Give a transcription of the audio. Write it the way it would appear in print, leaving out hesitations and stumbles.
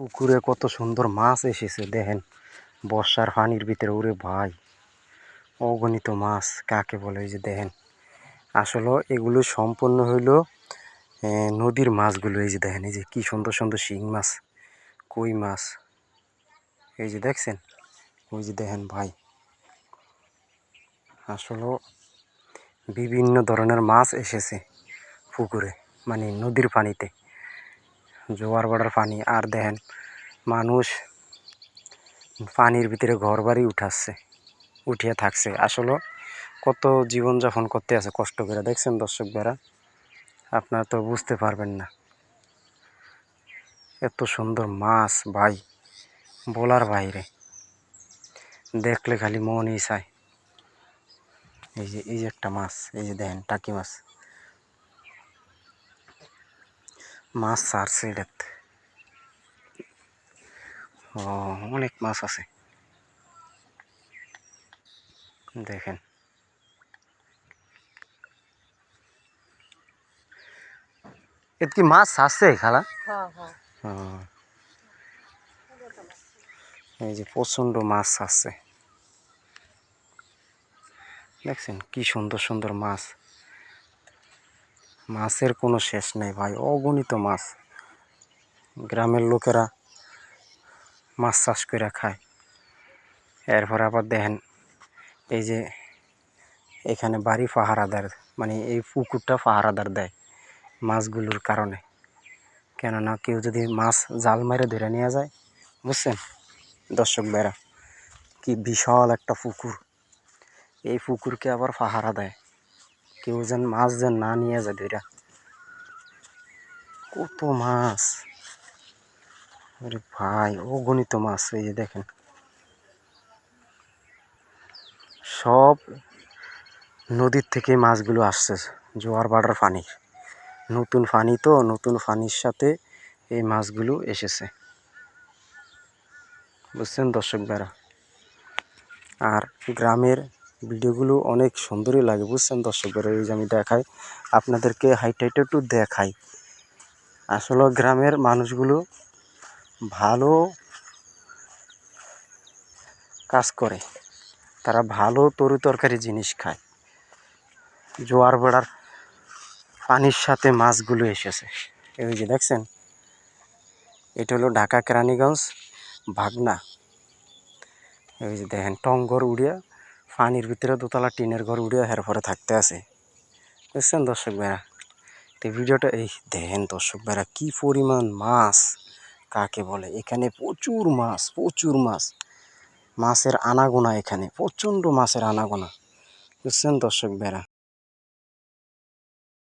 পুকুরে কত সুন্দর মাছ এসেছে দেখেন, বর্ষার পানির ভিতরে। ওরে ভাই, অগণিত মাছ কাকে বলে, এই যে দেখেন। আসলে এগুলো সম্পূর্ণ হইল নদীর মাছগুলো। এই যে দেখেন, এই যে কি সুন্দর সুন্দর শিং মাছ, কই মাছ, এই যে দেখছেন। ওই যে দেখেন ভাই, আসলে বিভিন্ন ধরনের মাছ এসেছে পুকুরে, মানে নদীর পানিতে, জোয়ার ভাটার পানি। আর দেখেন, মানুষ পানির ভিতরে ঘর বাড়ি উঠিয়ে থাকছে। আসলে কত জীবনযাপন করতে আছে কষ্ট করে, দেখছেন দর্শক ভাইরা, আপনারা তো বুঝতে পারবেন না। এত সুন্দর মাছ ভাই, বলার বাইরে, দেখলে খালি মনই চায়। এই যে একটা মাছ, এই যে দেখেন টাকি মাছ, মাছ ছাড়ছে এটাতে। ও, অনেক মাছ আছে দেখেন। এত কি মাছ ছাড়ছে খালা? এই যে প্রচন্ড মাছ ছাড়ছে, দেখছেন কি সুন্দর সুন্দর মাছ। মাছের কোনো শেষ নেই ভাই, অগণিত মাছ। গ্রামের লোকেরা মাছ চাষ করে খায়। এরপর আবার দেখেন, এই যে এখানে বাড়ি পাহারাদার, মানে এই পুকুরটা পাহারাদার দেয় মাছগুলোর কারণে। কেননা কেউ যদি মাছ জাল মেরে ধরে নিয়ে যায়, বুঝছেন দর্শক ভাইরা, কি বিশাল একটা পুকুর। এই পুকুরকে আবার পাহারা দেয়, কেউ যেন মাছ যেন না নিয়ে যায় ধরে। কত মাছ, আরে ভাই, অগণিত মাছ। এই যে দেখেন, সব নদীর থেকে মাছগুলো আসছে, জোয়ার ভাটার পানি, নতুন পানি তো, নতুন পানির সাথে এই মাছগুলো এসেছে, বুঝছেন দর্শক ভাইরা। আর গ্রামের ভিডিওগুলো অনেক সুন্দরই লাগে, বুঝছেন দর্শক ভাইরা। এই যে আমি দেখাই আপনাদেরকে, হাইট একটু দেখাই। আসলে গ্রামের মানুষগুলো ভালো কাজ করে, তারা ভালো তরি তরকারি জিনিস খায়। জোয়ার ভাটার পানির সাথে মাছগুলো এসেছে, এই যে দেখছেন। এটা হলো ঢাকা কেরানীগঞ্জ ভাগনা। এই যে দেখেন, টংঘর উড়িয়া পানির ভিতরে দোতলা টিনের ঘর উড়িয়া হেরপরে থাকতে আছে, বুঝছেন দর্শক ভাইরা। তো ভিডিওটা এই দেখেন দর্শক ভাইরা, কি পরিমাণ মাছ কাকে বলে। এখানে প্রচুর মাছ, প্রচুর মাছ, মাছের আনাগোনা, এখানে প্রচণ্ড মাছের আনাগোনা, বুঝছেন দর্শক ভাইরা।